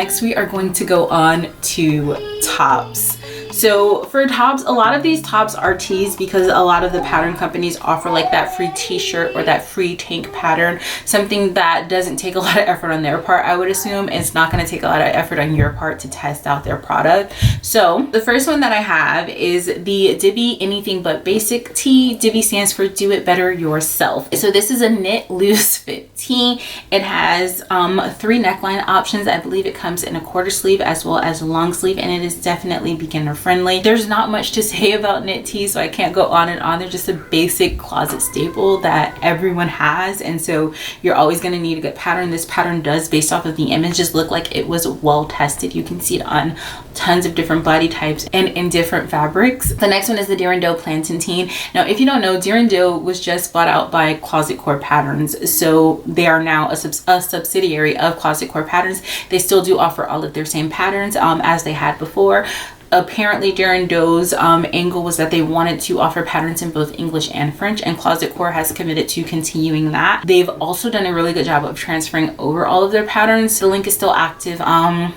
next we are going to go on to tops. So for tops, a lot of these tops are tees because a lot of the pattern companies offer like that free t-shirt or that free tank pattern, something that doesn't take a lot of effort on their part. I would assume it's not going to take a lot of effort on your part to test out their product. So the first one that I have is the Diby Anything But Basic tee. Diby stands for Do It Better Yourself. So this is a knit loose fit tee. It has 3 neckline options. I believe it comes in a quarter sleeve as well as a long sleeve, and it is definitely beginner friendly. There's not much to say about knit tees, so I can't go on and on. They're just a basic closet staple that everyone has, and so you're always going to need a good pattern. This pattern does, based off of the images, look like it was well tested. You can see it on tons of different body types and in different fabrics. The next one is the Durando Plantain. Now, if you don't know, Durando was just bought out by Closet Core Patterns, so they are now a subsidiary of Closet Core Patterns. They still do offer all of their same patterns as they had before. Apparently Durando's angle was that they wanted to offer patterns in both English and French, and Closet Core has committed to continuing that. They've also done a really good job of transferring over all of their patterns. The link is still active on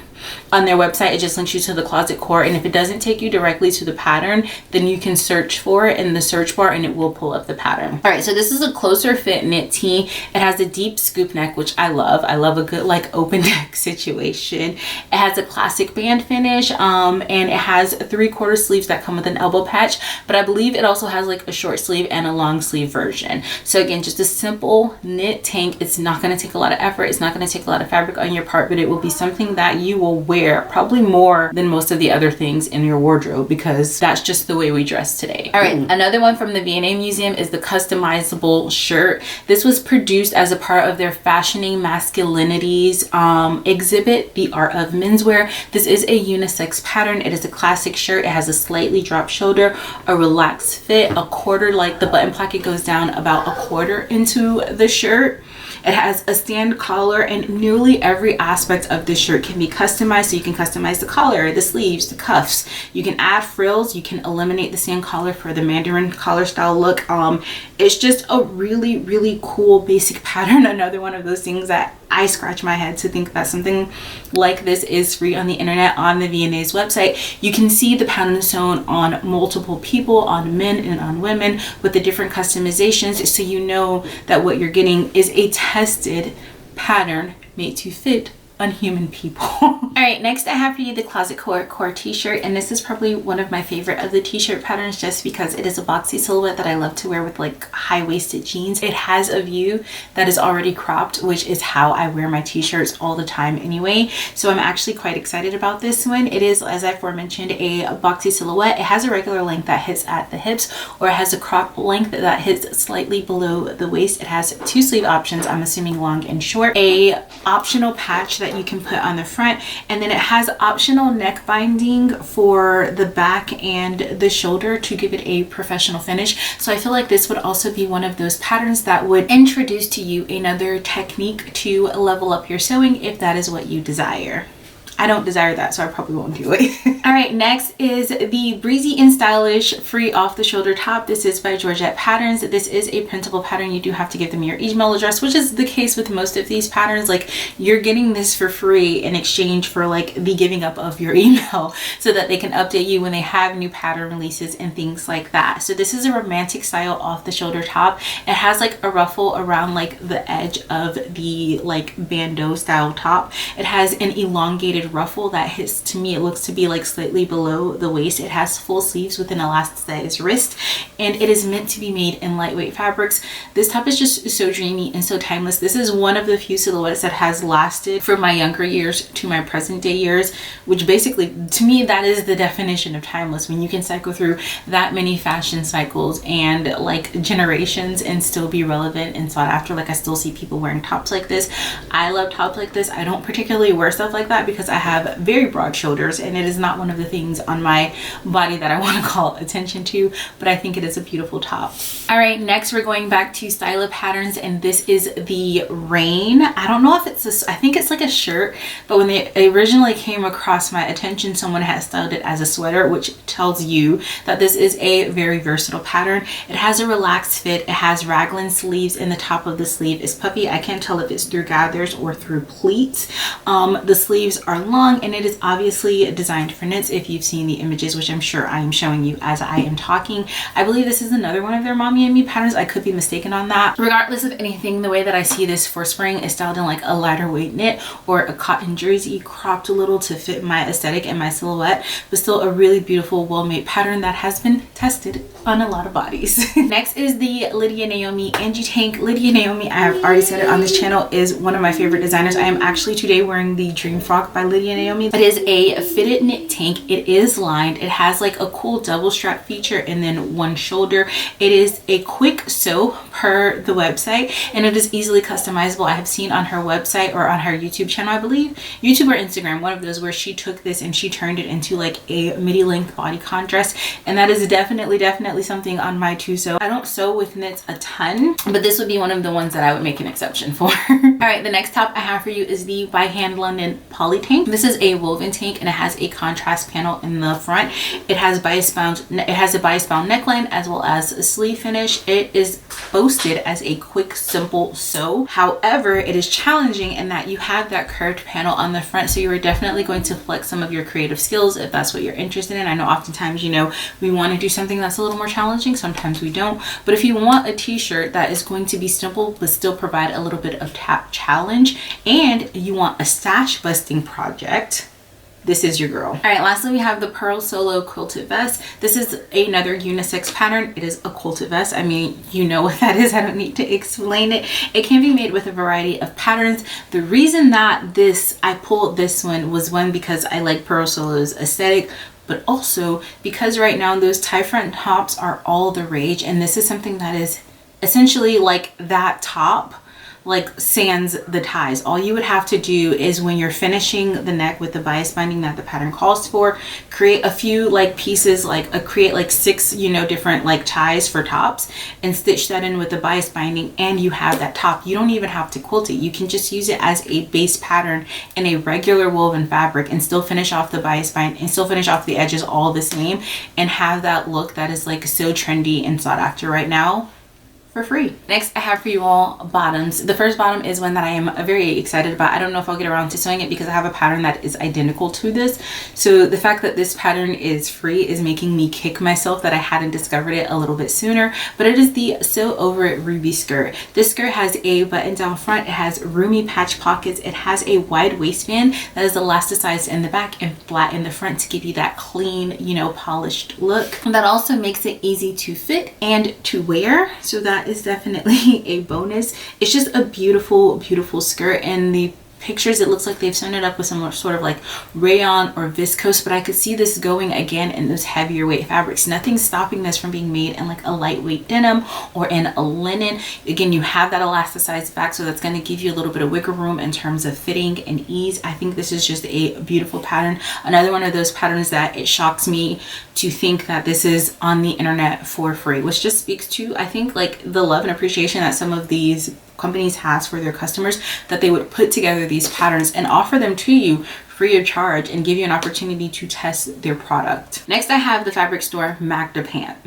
their website. It just links you to the Closet Core, and if it doesn't take you directly to the pattern, then you can search for it in the search bar and it will pull up the pattern. All right, so this is a closer fit knit tee. It has a deep scoop neck, which I love. I love a good like open neck situation. It has a classic band finish, and it has 3/4 sleeves that come with an elbow patch, but I believe it also has like a short sleeve and a long sleeve version. So again, just a simple knit tank. It's not going to take a lot of effort. It's not going to take a lot of fabric on your part, but it will be something that you will wear probably more than most of the other things in your wardrobe, because that's just the way we dress today. All right, another one from the V&A Museum is the customizable shirt. This was produced as a part of their Fashioning Masculinities exhibit, The Art of Menswear. This is a unisex pattern. It is a classic shirt. It has a slightly dropped shoulder, a relaxed fit, a quarter, like the button placket goes down about a quarter into the shirt. It has a stand collar, and nearly every aspect of this shirt can be customized. So you can customize the collar, the sleeves, the cuffs. You can add frills. You can eliminate the stand collar for the Mandarin collar style look. It's just a really, really cool basic pattern. Another one of those things that I scratch my head to think that something like this is free on the internet. On the V&A's website, you can see the pattern sewn on multiple people, on men and on women, with the different customizations, so you know that what you're getting is a tested pattern made to fit on human people. All right, next I have for you the Closet Core t-shirt, and this is probably one of my favorite of the t-shirt patterns just because it is a boxy silhouette that I love to wear with like high-waisted jeans. It has a view that is already cropped, which is how I wear my t-shirts all the time anyway, so I'm actually quite excited about this one. It is, as I aforementioned, a boxy silhouette. It has a regular length that hits at the hips, or it has a crop length that hits slightly below the waist. It has 2 sleeve options, I'm assuming long and short, a optional patch that you can put on the front, and then it has optional neck binding for the back and the shoulder to give it a professional finish. So I feel like this would also be one of those patterns that would introduce to you another technique to level up your sewing if that is what you desire. I don't desire that, so I probably won't do it. All right, next is the Breezy and Stylish Free Off the Shoulder Top. This is by Georgette Patterns. This is a printable pattern. You do have to give them your email address, which is the case with most of these patterns. Like, you're getting this for free in exchange for like the giving up of your email so that they can update you when they have new pattern releases and things like that. So this is a romantic style off the shoulder top. It has like a ruffle around like the edge of the like bandeau style top. It has an elongated ruffle that hits, to me it looks to be like slightly below the waist. It has full sleeves with an elasticized wrist, and it is meant to be made in lightweight fabrics. This top is just so dreamy and so timeless. This is one of the few silhouettes that has lasted from my younger years to my present day years, which basically, to me, that is the definition of timeless. When you can cycle through that many fashion cycles and like generations and still be relevant and sought after. Like, I still see people wearing tops like this. I love tops like this. I don't particularly wear stuff like that because I have very broad shoulders, and it is not one of the things on my body that I want to call attention to, but I think it is a beautiful top. All right, next we're going back to Styla Patterns, and this is the Rain. I don't know if it's this, I think it's like a shirt, but when they originally came across my attention, someone had styled it as a sweater, which tells you that this is a very versatile pattern. It has a relaxed fit. It has raglan sleeves, and the top of the sleeve is puffy. I can't tell if it's through gathers or through pleats. The sleeves are long, and it is obviously designed for knits if you've seen the images, which I'm sure I am showing you as I am talking. I believe this is another one of their Mommy and Me patterns. I could be mistaken on that. Regardless of anything, the way that I see this for spring is styled in like a lighter weight knit or a cotton jersey, cropped a little to fit my aesthetic and my silhouette, but still a really beautiful, well-made pattern that has been tested on a lot of bodies. Next is the Lydia Naomi Angie Tank. Lydia Naomi, I have already said it on this channel, is one of my favorite designers. I am actually today wearing the Dream Frock by Lydia Naomi. It is a fitted knit tank. It is lined. It has like a cool double strap feature and then one shoulder. It is a quick sew per the website, and it is easily customizable. I have seen on her website or on her YouTube channel, I believe, YouTube or Instagram, one of those, where she took this and she turned it into like a midi length bodycon dress, and that is definitely something on my to sew. I don't sew with knits a ton, but this would be one of the ones that I would make an exception for. All right, the next top I have for you is the By Hand London Poly Tank. This is a woven tank and it has a contrast panel in the front. It has a bias bound neckline as well as a sleeve finish. It is boasted as a quick, simple sew. However, it is challenging in that you have that curved panel on the front, so you are definitely going to flex some of your creative skills if that's what you're interested in. I know oftentimes, you know, we want to do something that's a little more challenging, sometimes we don't, but if you want a t-shirt that is going to be simple but still provide a little bit of challenge, and you want a stash busting project, this is your girl. All right, lastly we have the Pearl Solo Quilted Vest. This is another unisex pattern. It is a quilted vest. I mean, you know what that is. I don't need to explain it. It can be made with a variety of patterns. The reason that I pulled this one was, one, because I like Pearl Solo's aesthetic, but also because right now those tie front tops are all the rage, and this is something that is essentially like that top, like sans the ties. All you would have to do is, when you're finishing the neck with the bias binding that the pattern calls for, create a few like pieces, like create like 6, you know, different like ties for tops, and stitch that in with the bias binding, and you have that top. You don't even have to quilt it. You can just use it as a base pattern in a regular woven fabric and still finish off the bias bind and still finish off the edges all the same, and have that look that is like so trendy and sought after right now for free. Next I have for you all bottoms. The first bottom is one that I am very excited about. I don't know if I'll get around to sewing it because I have a pattern that is identical to this. So the fact that this pattern is free is making me kick myself that I hadn't discovered it a little bit sooner. But it is the Sew Over It Ruby skirt. This skirt has a button down front. It has roomy patch pockets. It has a wide waistband that is elasticized in the back and flat in the front to give you that clean, you know, polished look. And that also makes it easy to fit and to wear. So that is definitely a bonus. It's just a beautiful skirt, and the pictures it looks like they've sewn it up with some sort of like rayon or viscose, but I could see this going again in those heavier weight fabrics. Nothing's stopping this from being made in like a lightweight denim or in a linen. Again, you have that elasticized back, so that's going to give you a little bit of wiggle room in terms of fitting and ease. I think this is just a beautiful pattern. Another one of those patterns that it shocks me to think that this is on the internet for free, which just speaks to, I think, like the love and appreciation that some of these companies has for their customers, that they would put together these patterns and offer them to you free of charge and give you an opportunity to test their product. Next I have the fabric store Magda Pants.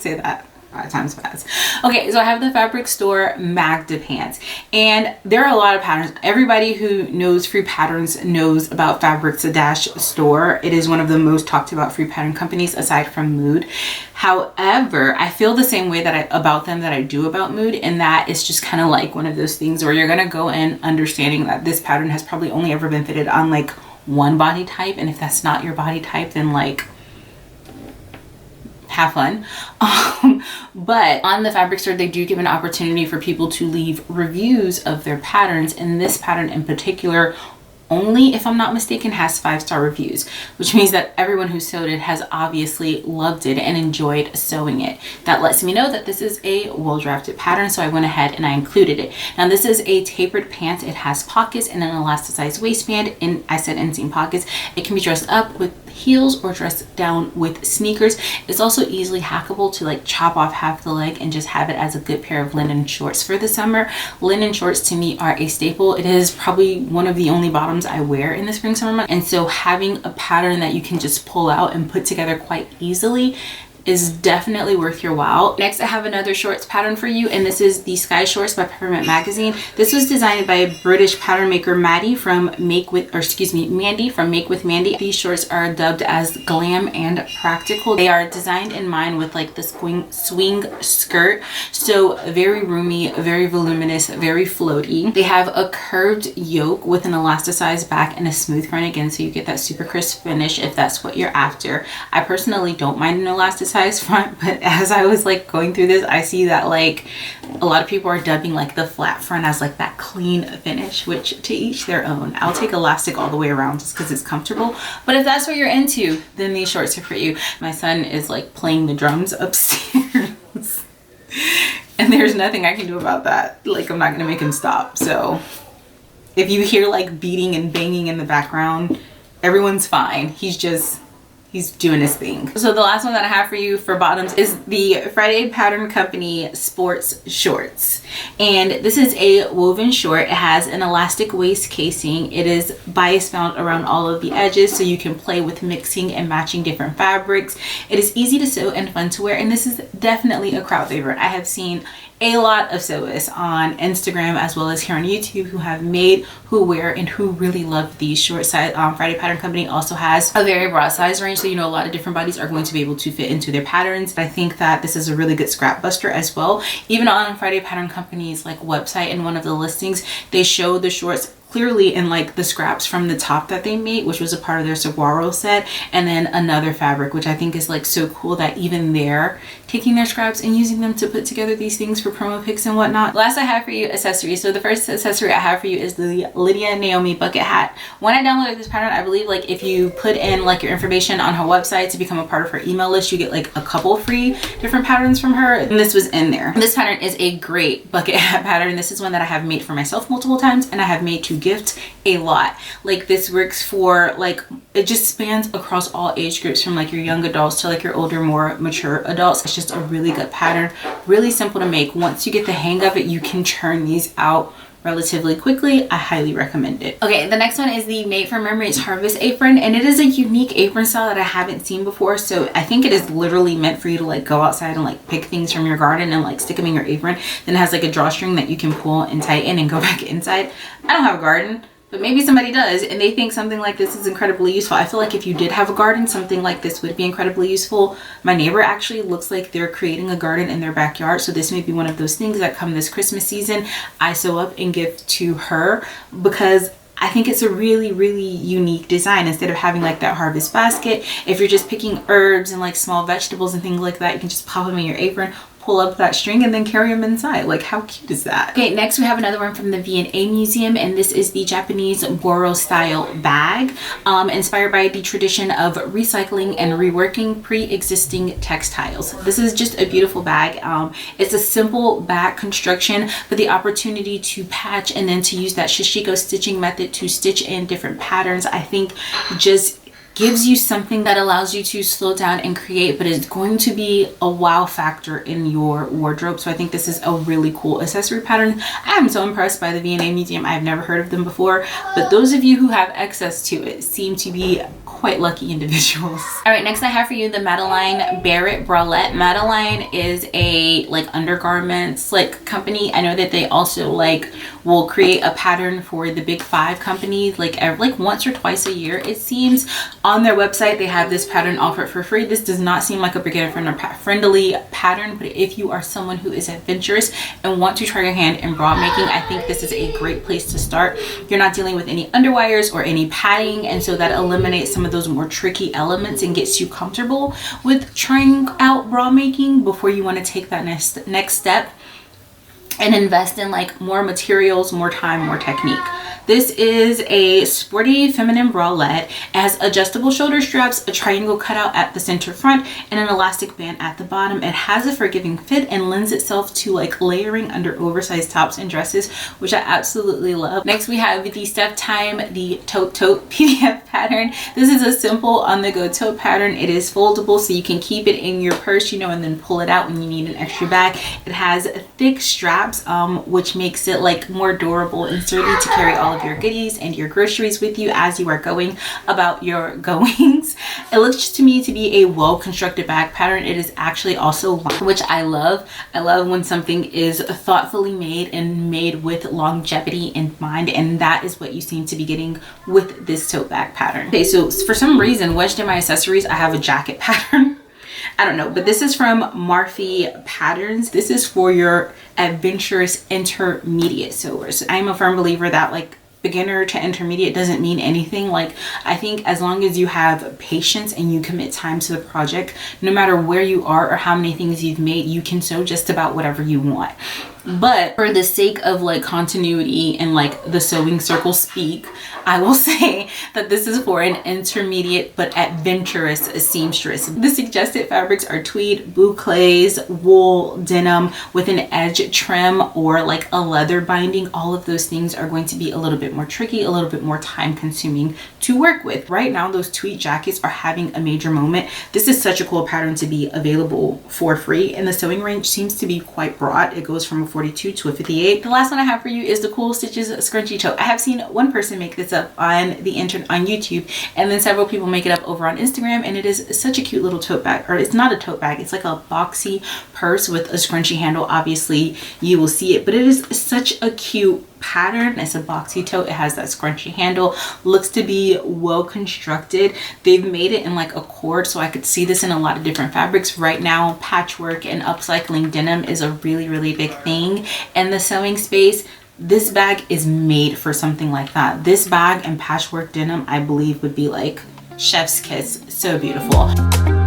Say that 5 times fast. Okay, so I have the fabric store Magda Pants, and there are a lot of patterns. Everybody who knows free patterns knows about Fabrics Store. It is one of the most talked about free pattern companies aside from Mood. However, I feel the same way about them that I do about Mood, and that it's just kind of like one of those things where you're gonna go in understanding that this pattern has probably only ever been fitted on like one body type, and if that's not your body type, then like have fun. But on the fabric store, they do give an opportunity for people to leave reviews of their patterns, and this pattern in particular only, if I'm not mistaken, has 5-star reviews, which means that everyone who sewed it has obviously loved it and enjoyed sewing it. That lets me know that this is a well-drafted pattern, so I went ahead and I included it. Now this is a tapered pant. It has pockets and an elasticized waistband, and I said inseam pockets. It can be dressed up with heels or dressed down with sneakers. It's also easily hackable to like chop off half the leg and just have it as a good pair of linen shorts for the summer. Linen shorts to me are a staple. It is probably one of the only bottoms I wear in the spring summer months, and so having a pattern that you can just pull out and put together quite easily is definitely worth your while. Next, I have another shorts pattern for you, and this is the Sky Shorts by Peppermint Magazine. This was designed by British pattern maker Mandy from Make With Mandy. These shorts are dubbed as glam and practical. They are designed in mind with like the swing skirt, so very roomy, very voluminous, very floaty. They have a curved yoke with an elasticized back and a smooth front again, so you get that super crisp finish if that's what you're after. I personally don't mind an elasticized front, but as I was like going through this, I see that like a lot of people are dubbing like the flat front as like that clean finish, which to each their own. I'll take elastic all the way around just because it's comfortable, but if that's what you're into, then these shorts are for you. My son is like playing the drums upstairs and there's nothing I can do about that. Like, I'm not gonna make him stop. So if you hear like beating and banging in the background, everyone's fine. He's doing his thing. So the last one that I have for you for bottoms is the Friday Pattern Company sports shorts. And this is a woven short. It has an elastic waist casing. It is bias bound around all of the edges, so you can play with mixing and matching different fabrics. It is easy to sew and fun to wear, and this is definitely a crowd favorite. I have seen a lot of sewists on Instagram as well as here on YouTube who have made, who wear, and who really love these short size. Friday Pattern Company also has a very broad size range, so you know a lot of different bodies are going to be able to fit into their patterns. I think that this is a really good scrap buster as well. Even on Friday Pattern Company's like website, in one of the listings, they show the shorts clearly in like the scraps from the top that they made, which was a part of their saguaro set, and then another fabric, which I think is like so cool that even they're taking their scraps and using them to put together these things for promo pics and whatnot. Last I have for you, accessories. So the first accessory I have for you is the Lydia Naomi bucket hat. When I downloaded this pattern, I believe like if you put in like your information on her website to become a part of her email list, you get like a couple free different patterns from her, and this was in there. This pattern is a great bucket hat pattern. This is one that I have made for myself multiple times, and I have made to gift a lot. Like, this works for like, it just spans across all age groups, from like your young adults to like your older, more mature adults. It's just a really good pattern, really simple to make. Once you get the hang of it, you can churn these out relatively quickly. I highly recommend it. Okay, the next one is the Made from Mermaids Harvest apron, and it is a unique apron style that I haven't seen before. So I think it is literally meant for you to like go outside and like pick things from your garden and like stick them in your apron. Then it has like a drawstring that you can pull and tighten and go back inside. I don't have a garden, but maybe somebody does and they think something like this is incredibly useful. I feel like if you did have a garden, something like this would be incredibly useful. My neighbor actually looks like they're creating a garden in their backyard, so this may be one of those things that come this Christmas season I sew up and give to her, because I think it's a really, really unique design. Instead of having like that harvest basket, if you're just picking herbs and like small vegetables and things like that, you can just pop them in your apron, pull up that string, and then carry them inside. Like, how cute is that? Okay, next we have another one from the V&A Museum, and this is the Japanese Boro style bag, inspired by the tradition of recycling and reworking pre-existing textiles. This is just a beautiful bag. It's a simple bag construction, but the opportunity to patch and then to use that Shishiko stitching method to stitch in different patterns, I think just gives you something that allows you to slow down and create, but is going to be a wow factor in your wardrobe. So I think this is a really cool accessory pattern. I am so impressed by the V&A Museum. I've never heard of them before, but those of you who have access to it seem to be quite lucky individuals. All right, next I have for you the Madeline Barrett bralette. Madeline is a like undergarments like company. I know that they also like will create a pattern for the big 5 companies like once or twice a year, it seems. On their website, they have this pattern offered for free. This does not seem like a beginner friendly pattern, but if you are someone who is adventurous and want to try your hand in bra making, I think this is a great place to start. You're not dealing with any underwires or any padding, and so that eliminates some of those more tricky elements and gets you comfortable with trying out bra making before you want to take that next step and invest in like more materials, more time, more technique. This is a sporty feminine bralette. It has adjustable shoulder straps, a triangle cutout at the center front, and an elastic band at the bottom. It has a forgiving fit and lends itself to like layering under oversized tops and dresses, which I absolutely love. Next we have the Steph Time, the Tote PDF pattern. This is a simple on-the-go tote pattern. It is foldable, so you can keep it in your purse, and then pull it out when you need an extra bag. It has thick straps, which makes it like more durable and sturdy to carry all of of your goodies and your groceries with you as you are going about your goings. It looks to me to be a well constructed bag pattern. It is actually also lined, which I love. I love when something is thoughtfully made and made with longevity in mind, and that is what you seem to be getting with this tote bag pattern. Okay, so for some reason wedged in my accessories I have a jacket pattern. I don't know, but this is from Marfi Patterns. This is for your adventurous intermediate sewers. I'm a firm believer that like beginner to intermediate doesn't mean anything. Like, I think as long as you have patience and you commit time to the project, no matter where you are or how many things you've made, you can sew just about whatever you want. But for the sake of like continuity and like the sewing circle speak, I will say that this is for an intermediate but adventurous seamstress. The suggested fabrics are tweed, boucles, wool, denim with an edge trim or like a leather binding. All of those things are going to be a little bit more tricky, a little bit more time consuming to work with. Right now, those tweed jackets are having a major moment. This is such a cool pattern to be available for free, and the sewing range seems to be quite broad. It goes from a 42 to a 58. The last one I have for you is the Cool Stitches scrunchie tote. I have seen one person make this up on the internet on YouTube, and then several people make it up over on Instagram, and it is such a cute little tote bag. Or it's not a tote bag, it's like a boxy purse with a scrunchie handle. Obviously you will see it, but it is such a cute pattern. It's a boxy tote. It has that scrunchy handle, looks to be well constructed. They've made it in like a cord, so I could see this in a lot of different fabrics. Right now, patchwork and upcycling denim is a really big thing in the sewing space. This bag is made for something like that. This bag and patchwork denim, I believe, would be like chef's kiss. So beautiful.